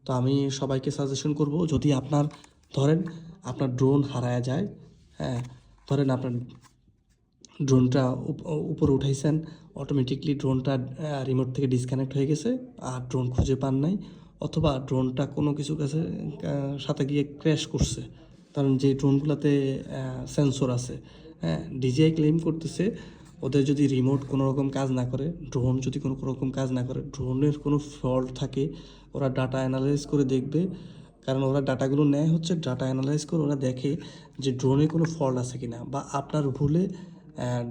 তো আমি সবাইকে সাজেশন করব, যদি আপনার ধরেন আপনার ড্রোন হারায়া যায়, হ্যাঁ, ধরেন আপনার ড্রোনটা উপরে উঠাইছেন, অটোমেটিকলি ড্রোনটা রিমোট থেকে ডিসকানেক্ট হয়ে গেছে আর ড্রোন খুঁজে পান নাই, অথবা ড্রোনটা কোনো কিছু কাছে সাথে গিয়ে ক্র্যাশ করছে। কারণ যে ড্রোনগুলোতে সেন্সর আছে, হ্যাঁ, ডিজিআই ক্লেম করতেছে ওদের যদি রিমোট কোনো রকম কাজ না করে, ড্রোন যদি কোনো রকম কাজ না করে, ড্রোনের কোনো ফল্ট থাকে, ওরা ডাটা অ্যানালাইজ করে দেখবে। কারণ ওরা ডাটাগুলো নেয় হচ্ছে, ডাটা অ্যানালাইজ করে ওরা দেখে যে ড্রোনে কোনো ফল্ট আছে কিনা, বা আপনার ভুলে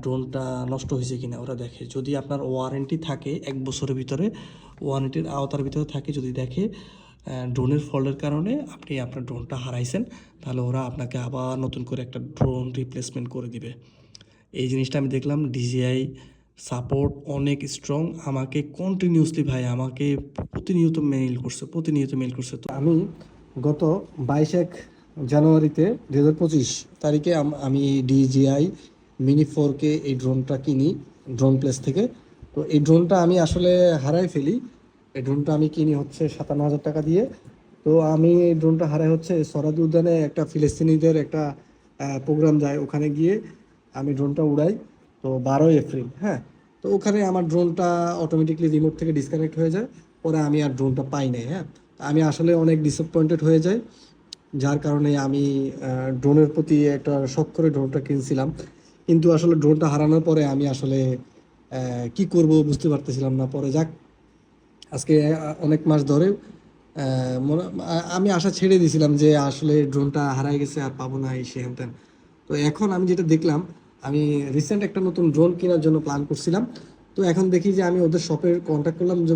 ড্রোনটা নষ্ট হয়েছে কিনা ওরা দেখে। যদি আপনার ওয়ারেন্টি থাকে 1 বছরের ভিতরে, ওয়ারেন্টির আওতার ভিতরে থাকে, যদি দেখে ড্রোনের ফল্টের কারণে আপনি আপনার ড্রোনটা হারাইছেন, তাহলে ওরা আপনাকে আবার নতুন করে একটা ড্রোন রিপ্লেসমেন্ট করে দিবে। এই জিনিসটা আমি দেখলাম, ডিজিআই সাপোর্ট অনেক স্ট্রং, আমাকে কন্টিনিউসলি ভাই আমাকে প্রতিনিয়ত মেইল করছে। তো আমি গত 22 জানুয়ারিতে 2025 তারিখে আমি ডিজিআই মিনি 4K এই ড্রোনটা কিনি ড্রোন প্লেস থেকে। তো এই ড্রোনটা আমি আসলে হারাই ফেলি। এই ড্রোনটা আমি কিনি হচ্ছে 57,000 টাকা দিয়ে। তো আমি এই ড্রোনটা হারাই হচ্ছে সরাদি উদ্যানে একটা ফিলিস্তিনিদের একটা প্রোগ্রাম যায়, ওখানে গিয়ে আমি ড্রোনটা উড়াই। তো 12 এপ্রিল, হ্যাঁ। তো ওখানে আমার ড্রোনটা অটোমেটিকলি রিমোট থেকে ডিসকানেক্ট হয়ে যায়, পরে আমি আর ড্রোনটা পাই নাই, হ্যাঁ। আমি আসলে অনেক ডিসঅ্যাপয়েন্টেড হয়ে যাই, যার কারণে আমি ড্রোনের প্রতি একটা শখ করে ড্রোনটা কিনছিলাম। কিন্তু আসলে ড্রোনটা হারানোর পরে আমি আসলে কি করব বুঝতে পারতেছিলাম না। পরে যাক, আজকে অনেক মাস ধরে আমি আশা ছেড়ে দিয়েছিলাম যে আসলে ড্রোনটা হারাই গেছে, আর পাবো না, এই সে হ্যান। তো এখন আমি যেটা দেখলাম, আমি রিসেন্ট একটা নতুন ড্রোন কেনার জন্য প্ল্যান করছিলাম। তো এখন দেখি যে আমি ওদের শপে কন্ট্যাক্ট করলাম, যে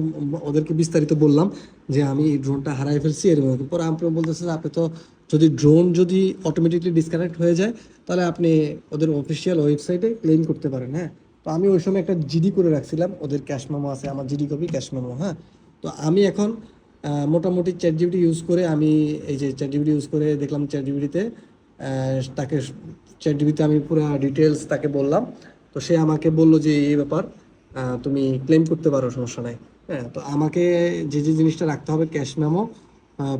ওদেরকে বিস্তারিত বললাম যে আমি এই ড্রোনটা হারাই ফেলছি এরকম। পরে আপনি বলতেছেন আপনি তো, যদি ড্রোন যদি অটোমেটিকলি ডিসকানেক্ট হয়ে যায়, তাহলে আপনি ওদের অফিসিয়াল ওয়েবসাইটে ক্লেম করতে পারেন, হ্যাঁ। তো আমি ওই সময় একটা জিডি করে রাখছিলাম, ওদের ক্যাশ মেমো আছে, আমার জিডি কপি ক্যাশ মেমো, হ্যাঁ। তো আমি এখন মোটামুটি চ্যাট জিপিটি ইউজ করে, আমি এই যে চ্যাট জিপিটি ইউজ করে দেখলাম, চ্যাট জিপিটিতে তাকে চ্যাট জিপিটিতে আমি পুরো ডিটেলস তাকে বললাম। তো সে আমাকে বললো যে এই ব্যাপার, তুমি ক্লেম করতে পারো, সমস্যা নাই। হ্যাঁ, তো আমাকে যে যে জিনিসটা রাখতে হবে, cash memo,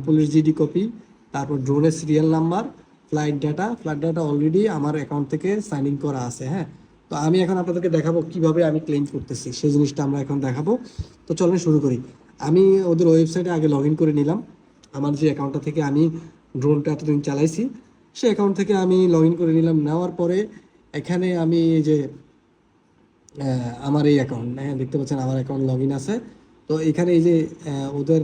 police GD copy, তারপর ড্রোনের serial number, flight data already আমার অ্যাকাউন্ট থেকে সাইন ইন করা আছে, হ্যাঁ। তো আমি এখন আপনাদেরকে দেখাবো কিভাবে আমি ক্লেম করতেছি, সেই জিনিসটা আমরা এখন দেখাবো। তো চলেন শুরু করি। আমি ওদের ওয়েবসাইটে আগে লগ ইন করে নিলাম। আমার যে অ্যাকাউন্টটা থেকে আমি ড্রোনটা এতদিন চালাইছি, সেই অ্যাকাউন্ট থেকে আমি লগ ইন করে নিলাম। নেওয়ার পরে এখানে আমি এই যে আমার এই অ্যাকাউন্ট, হ্যাঁ, দেখতে পাচ্ছেন আমার অ্যাকাউন্ট লগ ইন আছে। তো এখানে এই যে ওদের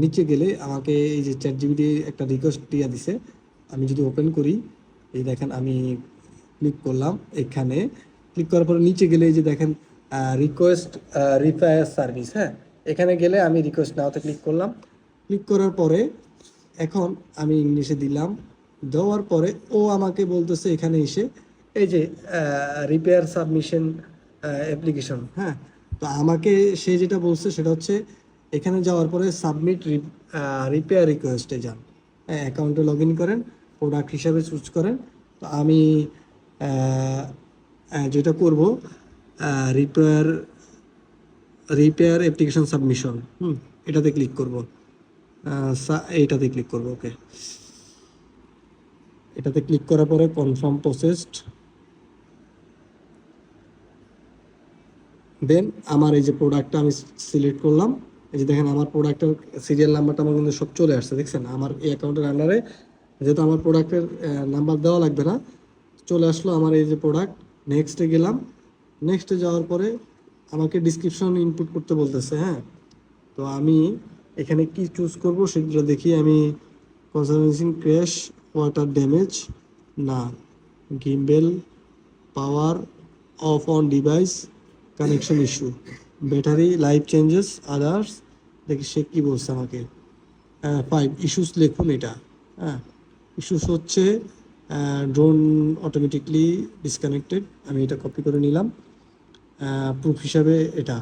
নিচে গেলে আমাকে এই যে চ্যাট জিপিটি একটা রিকোয়েস্ট দিয়ে দিছে। আমি যদি ওপেন করি, এই দেখেন আমি ক্লিক করলাম এখানে। ক্লিক করার পরে নিচে গেলে এই যে দেখেন রিকোয়েস্ট রিফায়ার সার্ভিস, হ্যাঁ। এখানে গেলে আমি রিকোয়েস্ট নাওতে ক্লিক করলাম। ক্লিক করার পরে এখন আমি ইংলিশে দিলাম। দেওয়ার পরে ও আমাকে বলতেছে এখানে এসে এই যে রিপেয়ার সাবমিশন অ্যাপ্লিকেশন, হ্যাঁ। তো আমাকে সে যেটা বলছে সেটা হচ্ছে, এখানে যাওয়ার পরে সাবমিট রিপেয়ার রিকোয়েস্টে যান, হ্যাঁ, অ্যাকাউন্টে লগ ইন করেন, প্রোডাক্ট হিসাবে চুজ করেন। তো আমি যেটা করব, রিপেয়ার রিপেয়ার অ্যাপ্লিকেশন সাবমিশন, এটাতে ক্লিক করব। এইটাতে ক্লিক করব, ওকে। এটাতে ক্লিক করার পরে কনফার্ম প্রসেসড। দেন আমার এই যে প্রোডাক্টটা আমি সিলেক্ট করলাম। এই যে দেখেন আমার প্রোডাক্টের সিরিয়াল নাম্বারটা আমার কিন্তু সব চলে আসছে, দেখছেন আমার এই অ্যাকাউন্টের আন্ডারে। যেহেতু আমার প্রোডাক্টের নাম্বার দেওয়া লাগবে না, চলে আসলো আমার এই যে প্রোডাক্ট। নেক্সটে গেলাম। নেক্সটে যাওয়ার পরে আমাকে ডিসক্রিপশন ইনপুট করতে বলতেছে, হ্যাঁ। তো আমি এখানে কি চুজ করব সেগুলো দেখি আমি। কনসার্নেশন ক্র্যাশ, ওয়াটার ড্যামেজ, না, gimbal, power off on device, connection issue, battery life changes, others. দেখি সে কী বলছে আমাকে। 5 ইস্যুস লিখুন এটা, হ্যাঁ। ইস্যুস হচ্ছে ড্রোন অটোমেটিকলি ডিসকানেক্টেড, আমি এটা কপি করে নিলাম। প্রুফ হিসাবে এটা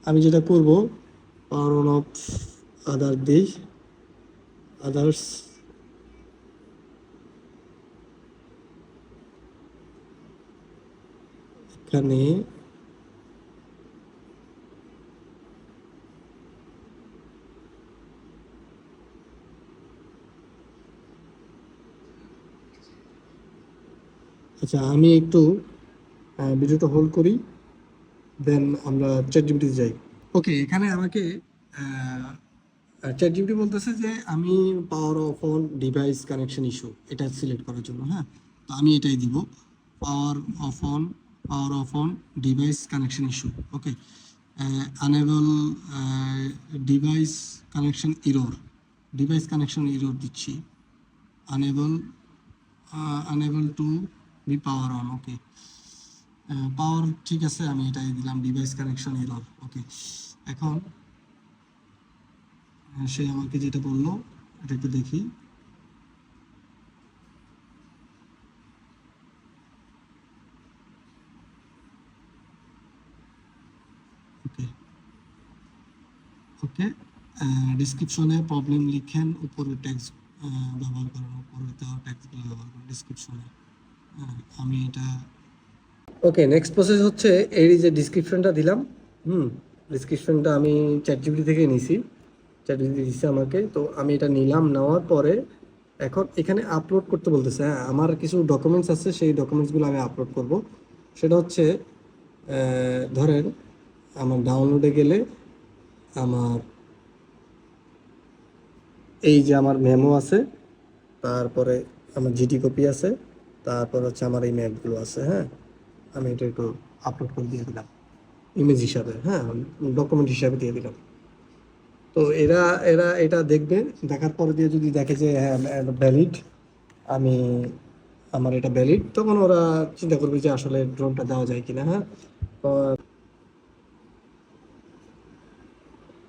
আমি যেটা করব, পাওয়ার অন অফ আদার দিই, আদার্স। এখানে আচ্ছা, আমি একটু ভিডিওটা হোল্ড করি, দেন আমরা চ্যাট জিপিটিতে যাই। ওকে, এখানে আমাকে চ্যাট জিপিটি বলতেছে যে আমি power off on device connection issue এটা সিলেক্ট করার জন্য। হ্যাঁ, তো আমি এটাই দিব, power off on, power off on device connection issue. Okay, unable device connection error, device connection error দিচ্ছি, unable unable to be power on. Okay, power ঠিক আছে, আমি এটাই দিলাম, ডিভাইস কানেকশন এরর। ওকে, এখন সে আমাকে যেটা বললো এটা একটু দেখি। ওকে, ওকে, ডিসক্রিপশনে প্রবলেম লিখেন, উপরে ট্যাক্স ব্যবহার করেন, উপরে দেওয়া ট্যাক্সগুলো ব্যবহার করেন ডিসক্রিপশনে। আমি এটা ওকে, নেক্সট প্রসেস হচ্ছে এই যে ডিসক্রিপশনটা দিলাম। ডিসক্রিপশনটা আমি চ্যাট জিপিটি থেকে নিছি, চ্যাট জিপিটি দিচ্ছে আমাকে। তো আমি এটা নিলাম, নেওয়ার পরে এখন এখানে আপলোড করতে বলতেছে। হ্যাঁ, আমার কিছু ডকুমেন্টস আছে, সেই ডকুমেন্টসগুলো আমি আপলোড করব। সেটা হচ্ছে ধরেন আমার ডাউনলোডে গেলে আমার এই যে আমার মেমো আছে, তারপরে আমার জিটি কপি আছে, তারপর হচ্ছে আমার এই ম্যাপগুলো আছে। হ্যাঁ, আমি এটা একটু আপলোড করে দিয়ে দিলাম ইমেজ হিসাবে। হ্যাঁ, ডকুমেন্ট হিসাবে দিয়ে দিলাম। তো এরা এরা এটা দেখবে, দেখার পরে দিয়ে যদি দেখে যে হ্যাঁ ভ্যালিড, আমি আমার এটা ভ্যালিড, তখন ওরা চিন্তা করবে যে আসলে ড্রোনটা দেওয়া যায় কিনা। হ্যাঁ, তো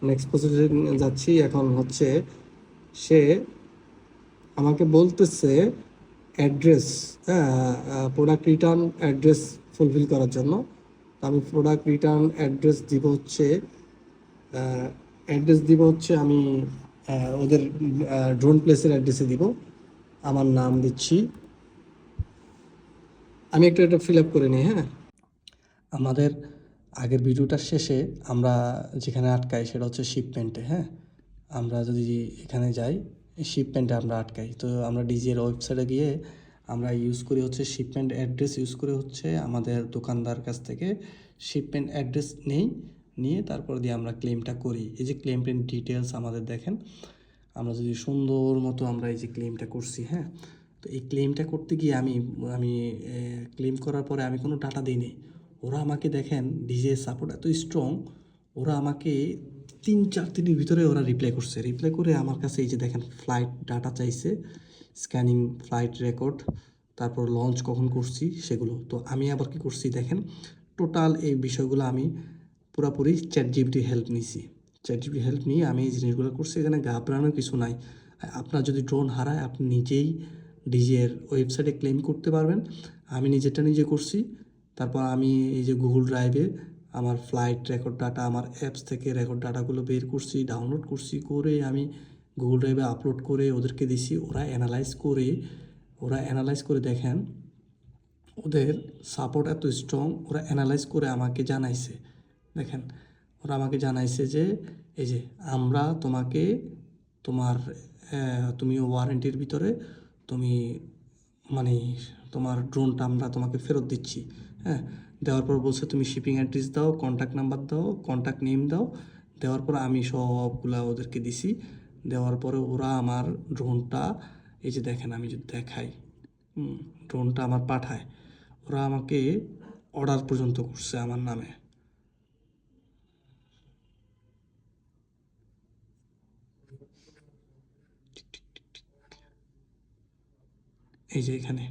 নেক্সট প্রসেসে যাচ্ছি। এখন হচ্ছে সে আমাকে বলতেছে অ্যাড্রেস, হ্যাঁ, প্রোডাক্ট রিটার্ন অ্যাড্রেস ফুলফিল করার জন্য। তো আমি প্রোডাক্ট রিটার্ন অ্যাড্রেস দিব হচ্ছে, আমি ওদের ড্রোন প্লেসের অ্যাড্রেসে দিব। আমার নাম দিচ্ছি, আমি একটু এটা ফিল আপ করে নিই। হ্যাঁ, আমাদের আগের ভিডিওটার শেষে আমরা যেখানে আটকাই সেটা হচ্ছে শিপমেন্টে। হ্যাঁ, আমরা যদি এখানে যাই, শিপমেন্টে আমরা আটকাই। তো আমরা ডিজিএর ওয়েবসাইটে গিয়ে আমরা ইউজ করি হচ্ছে শিপমেন্ট অ্যাড্রেস, ইউজ করে হচ্ছে আমাদের দোকানদার কাছ থেকে শিপমেন্ট অ্যাড্রেস নিয়ে তারপর দিয়ে আমরা ক্লেমটা করি। এই যে ক্লেমটা ডিটেলস আমাদের দেখেন, আমরা যদি সুন্দর মতো আমরা এই যে ক্লেমটা করছি। হ্যাঁ, তো এই ক্লেমটা করতে গিয়ে আমি ক্লেম করার পরে আমি কোনো ডাটা দিইনি। ওরা আমাকে দেখেন, ডিজে সাপোর্ট এত স্ট্রং, ওরা আমাকে 3-4 দিনের ভিতরে ওরা রিপ্লাই করছে। রিপ্লাই করে আমার কাছে এই যে দেখেন ফ্লাইট ডাটা চাইছে, স্ক্যানিং ফ্লাইট রেকর্ড, তারপর লঞ্চ কখন করছি সেগুলো। তো আমি আবার কি করছি দেখেন, টোটাল এই বিষয়গুলো আমি পুরোপুরি চ্যাট জিপিটি হেল্প নিছি। চ্যাট জিপিটি হেল্প নিয়ে আমি এই জিনিসগুলো করছি। এখানে ঘাবড়ানোর কিছু নাই। আপনার যদি ড্রোন হারায় আপনি নিজেই ডিজের ওয়েবসাইটে ক্লেম করতে পারবেন। আমি নিজেরটা নিজে করছি। তারপর আমি এই যে গুগল ড্রাইভে আমার ফ্লাইট রেকর্ড ডাটা, আমার অ্যাপস থেকে রেকর্ড ডাটাগুলো বের করছি, ডাউনলোড করছি, করে আমি গুগল ড্রাইভে আপলোড করে ওদেরকে দিছি। ওরা অ্যানালাইজ করে দেখেন, ওদের সাপোর্ট এত স্ট্রং, ওরা অ্যানালাইজ করে আমাকে জানাইছে। দেখেন, ওরা আমাকে জানাইছে যে এই যে আমরা তোমাকে তোমার তুমি ওয়ারেন্টির ভিতরে তুমি মানে তোমার ড্রোনটা আমরা তোমাকে ফেরত দিচ্ছি। হ্যাঁ, দেওয়ার পর বলছে তুমি শিপিং অ্যাড্রেস দাও, কন্ট্যাক্ট নাম্বার দাও, কন্ট্যাক্ট নেম দাও। দেওয়ার পর আমি সবগুলা ওদেরকে দিছি। দেওয়ার পরে ওরা আমার ড্রোনটা এই যে দেখেন, আমি যদি দেখাই, ড্রোনটা আমার পাঠায়। ওরা আমাকে অর্ডার পর্যন্ত করছে আমার নামে। এই যে এখানে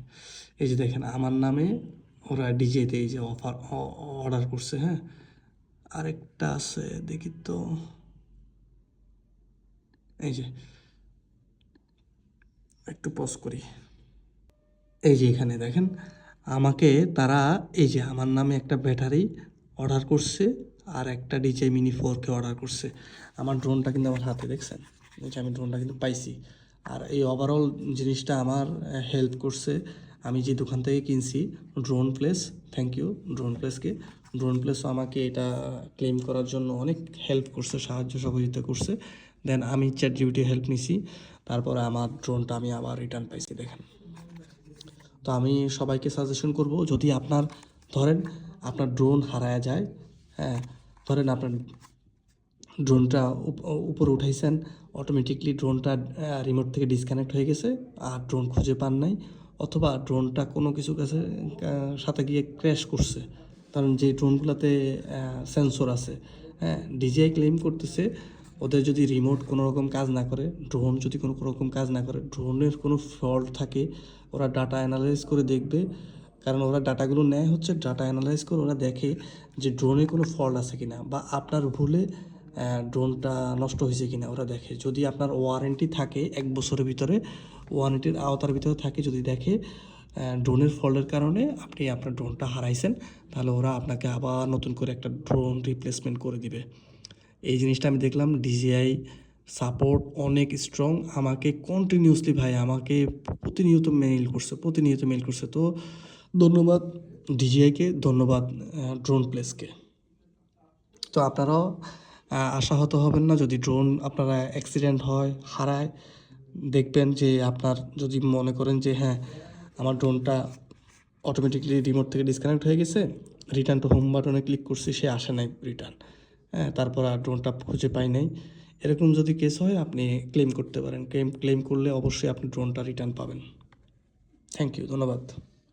এই যে দেখেন আমার নামে ওরা ডিজেতে এই যে অর্ডার করছে। হ্যাঁ, আরেকটা আছে দেখি তো, এই যে একটু পজ করি। এই যে এখানে দেখেন আমাকে তারা এই যে আমার নামে একটা ব্যাটারি অর্ডার করছে, আর একটা ডিজে মিনি 4K অর্ডার করছে। আমার ড্রোনটা কিন্তু আমার হাতে দেখছেন, এই যে আমি ড্রোনটা কিন্তু পাইছি। আর এই ওভারঅল জিনিসটা আমার হেল্প করছে। আমি যে দোকান থেকে কিনছি drone place, thank you drone প্লেসকে। ড্রোন প্লেসও আমাকে এটা ক্লেম করার জন্য অনেক হেল্প করছে, সাহায্য সহযোগিতা করছে। দেন আমি চ্যাট জিপিটি হেল্প নিছি, তারপরে আমার ড্রোনটা আমি আবার রিটার্ন পাইছি। দেখেন, তো আমি সবাইকে সাজেশন করব, যদি আপনার ধরেন আপনার ড্রোন হারায় যায়, হ্যাঁ, ধরেন আপনার ড্রোনটা উপরে উঠাইছেন, অটোমেটিকলি ড্রোনটা রিমোট থেকে ডিসকানেক্ট হয়ে গেছে আর ড্রোন খুঁজে পান নাই, অথবা ড্রোনটা কোনো কিছু কাছে সাথে গিয়ে ক্র্যাশ করছে। কারণ যে ড্রোনগুলোতে সেন্সর আছে, হ্যাঁ, ডিজিআই ক্লেম করতেছে ওদের যদি রিমোট কোনো রকম কাজ না করে, ড্রোন যদি কোনো রকম কাজ না করে, ড্রোনের কোনো ফল্ট থাকে, ওরা ডাটা অ্যানালাইজ করে দেখবে। কারণ ওরা ডাটাগুলো নেয় হচ্ছে, ডাটা অ্যানালাইজ করে ওরা দেখে যে ড্রোনে কোনো ফল্ট আছে কিনা, বা আপনার ভুলে ড্রোনটা নষ্ট হয়েছে কিনা ওরা দেখে। যদি আপনার ওয়ারেন্টি থাকে 1 বছরের ভিতরে, ওয়ারেন্টির আওতার ভিতরে থাকে, যদি দেখে ড্রোনের ফল্টের কারণে আপনি আপনার ড্রোনটা হারাইছেন, তাহলে ওরা আপনাকে আবার নতুন করে একটা ড্রোন রিপ্লেসমেন্ট করে দিবে। এই জিনিসটা আমি দেখলাম, ডিজিআই সাপোর্ট অনেক স্ট্রং, আমাকে কন্টিনিউসলি ভাই আমাকে প্রতিনিয়ত মেইল করছে। তো ধন্যবাদ ডিজিআইকে, ধন্যবাদ ড্রোন প্লেসকে। তো আপনারাও আশাহত হবেন না যদি ড্রোন আপনারা অ্যাক্সিডেন্ট হয়, হারায়। দেখবেন যে আপনার যদি মনে করেন যে হ্যাঁ আমার ড্রোনটা অটোমেটিকলি রিমোট থেকে ডিসকানেক্ট হয়ে গেছে, রিটার্ন টু হোম বাটনে ক্লিক করছি, সে আসে নাই রিটার্ন, হ্যাঁ, তারপর আর ড্রোনটা খুঁজে পাই নাই, এরকম যদি কেস হয় আপনি ক্লেম করতে পারেন। ক্লেম করলে অবশ্যই আপনি ড্রোনটা রিটার্ন পাবেন। থ্যাংক ইউ, ধন্যবাদ।